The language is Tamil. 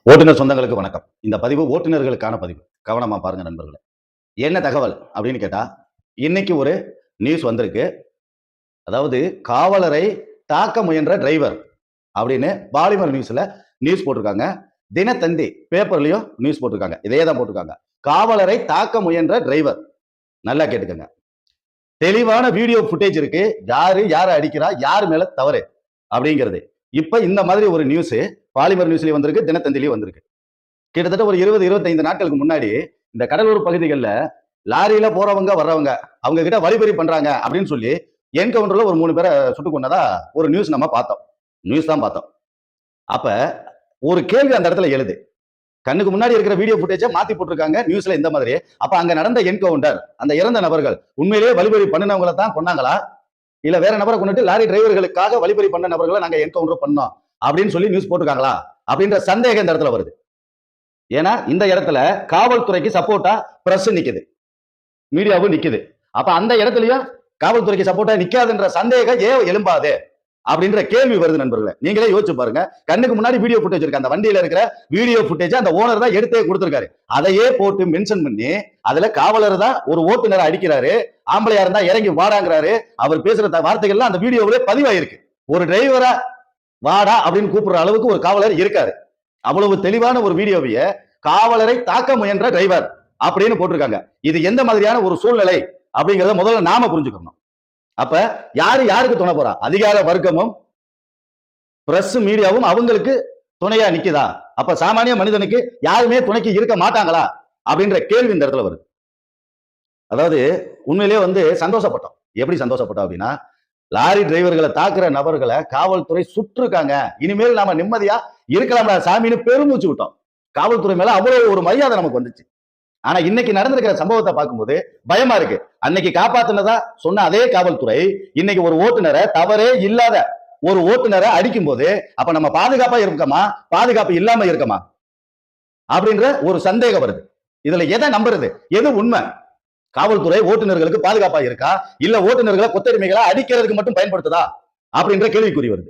ஓட்டுநர் சொந்தங்களுக்கு வணக்கம். இந்த பதிவு ஓட்டுநர்களுக்கான பதிவு. கவனமா பாருங்க நண்பர்களே. என்ன தகவல் அப்படின்னு கேட்டா, இன்னைக்கு ஒரு நியூஸ் வந்திருக்கு. அதாவது காவலரை தாக்க முயன்ற டிரைவர் அப்படின்னு பாலிமர் நியூஸ்ல நியூஸ் போட்டிருக்காங்க. தினத்தந்தி பேப்பர்லயும் நியூஸ் போட்டிருக்காங்க. இதே தான் போட்டிருக்காங்க. காவலரை தாக்க முயன்ற டிரைவர். நல்லா கேட்டுக்கங்க. தெளிவான வீடியோ ஃபுட்டேஜ் இருக்கு. யார அடிக்கிறா, யார் மேல தவறு அப்படிங்கிறது. இப்ப இந்த மாதிரி ஒரு நியூஸ் பாலிமர் நியூஸ்லயும் வந்திருக்கு, தினத்தந்திலயும் வந்திருக்கு. கிட்டத்தட்ட ஒரு 20-25 நாட்களுக்கு முன்னாடி இந்த கடலூர் பகுதிகளில் லாரியில போறவங்க வர்றவங்க அவங்க கிட்ட வழிபறி பண்றாங்க அப்படின்னு சொல்லி என்கவுண்டர்ல ஒரு 3 பேரை சுட்டு கொண்டதா ஒரு நியூஸ் நம்ம பார்த்தோம். நியூஸ் தான் பார்த்தோம். அப்ப ஒரு கேள்வி அந்த இடத்துல எழுது. கண்ணுக்கு முன்னாடி இருக்கிற வீடியோ ஃபுட்டேஜை மாத்தி போட்டிருக்காங்க நியூஸ்ல இந்த மாதிரி. அப்ப அங்க நடந்த என்கவுண்டர், அந்த இறந்த நபர்கள் உண்மையிலேயே வழிபறி பண்ணினவங்களை தான் கொண்டாங்களா, இல்ல வேற நபரை கொண்டுட்டு லாரி டிரைவர்களுக்காக வழிபறி பண்ண நபர்களை நாங்க என்கவுண்டர் பண்ணோம் அப்படின்னு சொல்லி நியூஸ் போட்டிருக்காங்களா அப்படின்ற சந்தேகம் இந்த இடத்துல வருது. ஏன்னா இந்த இடத்துல காவல்துறைக்கு சப்போர்ட்டா பிரஸ் நிக்குது, மீடியாவும் நிக்குது. அப்ப அந்த இடத்துலயும் காவல்துறைக்கு சப்போர்ட்டா நிக்காதுன்ற சந்தேகம் ஏன் எழும்பாது அப்படின்ற கேள்வி வருது நண்பர்களே. நீங்களே யோசிச்சு பாருங்க. கண்ணுக்கு முன்னாடி வீடியோ ஃபுட்டேஜ் இருக்கு. அந்த வண்டியில இருக்கிற வீடியோ ஃபுட்டேஜ் அந்த ஓனர் தான் எடுத்தே கொடுத்திருக்காரு. அதையே போட்டு மென்ஷன் பண்ணி அதுல காவலர் தான் ஒரு ஓட்டுநரை அடிக்கிறாரு, ஆம்பளையா இருந்தா இறங்கி வாடாங்கிறாரு. அவர் பேசுற வார்த்தைகள்லாம் அந்த வீடியோவிலே பதிவாயிருக்கு. ஒரு டிரைவரா வாடா அப்படின்னு கூப்பிடுற அளவுக்கு ஒரு காவலர் இருக்காரு. அவ்வளவு தெளிவான ஒரு வீடியோவைய காவலரை தாக்க முயன்ற டிரைவர் அப்படின்னு போட்டிருக்காங்க. இது எந்த மாதிரியான ஒரு சூழ்நிலை அப்படிங்கறத முதல்ல நாம புரிஞ்சுக்கணும். அப்ப யாருக்கு துணை போறா? அதிகார வர்க்கமும் பிரஸ் மீடியாவும் அவங்களுக்கு துணையா நிக்குதா? அப்ப சாமானிய மனிதனுக்கு யாருமே துணைக்கு இருக்க மாட்டாங்களா அப்படின்ற கேள்வி இந்த இடத்துல வருது. அதாவது உண்மையிலேயே சந்தோஷப்பட்டோம். எப்படி சந்தோஷப்பட்டோம் அப்படின்னா, லாரி டிரைவர்களை தாக்குற நபர்களை காவல்துறை சுற்றுருக்காங்க, இனிமேல் நாம நிம்மதியா இருக்கலாம்டா சாமின்னு பெருமூச்சு விட்டோம். காவல்துறை மேல அவ்வளவு ஒரு மரியாதை நமக்கு வந்துச்சு. ஆனா இன்னைக்கு நடந்திருக்கிற சம்பவத்தை பார்க்கும்போது பயமா இருக்கு. அன்னைக்கு காப்பாத்தினதா சொன்ன அதே காவல்துறை இன்னைக்கு ஒரு ஓட்டுநரை, தவறே இல்லாத ஒரு ஓட்டுநரை அடிக்கும் போது அப்ப நம்ம பாதுகாப்பா இருக்கமா, பாதுகாப்பு இல்லாம இருக்கமா அப்படின்ற ஒரு சந்தேகம் வருது. இதுல எதை நம்புறது, எது உண்மை? காவல்துறை ஓட்டுநர்களுக்கு பாதுகாப்பா இருக்கா, இல்ல ஓட்டுநர்களை கொத்தடிமைகளா அடிக்கிறதுக்கு மட்டும் பயன்படுத்துதா அப்படின்ற கேள்விக்குறி வருது.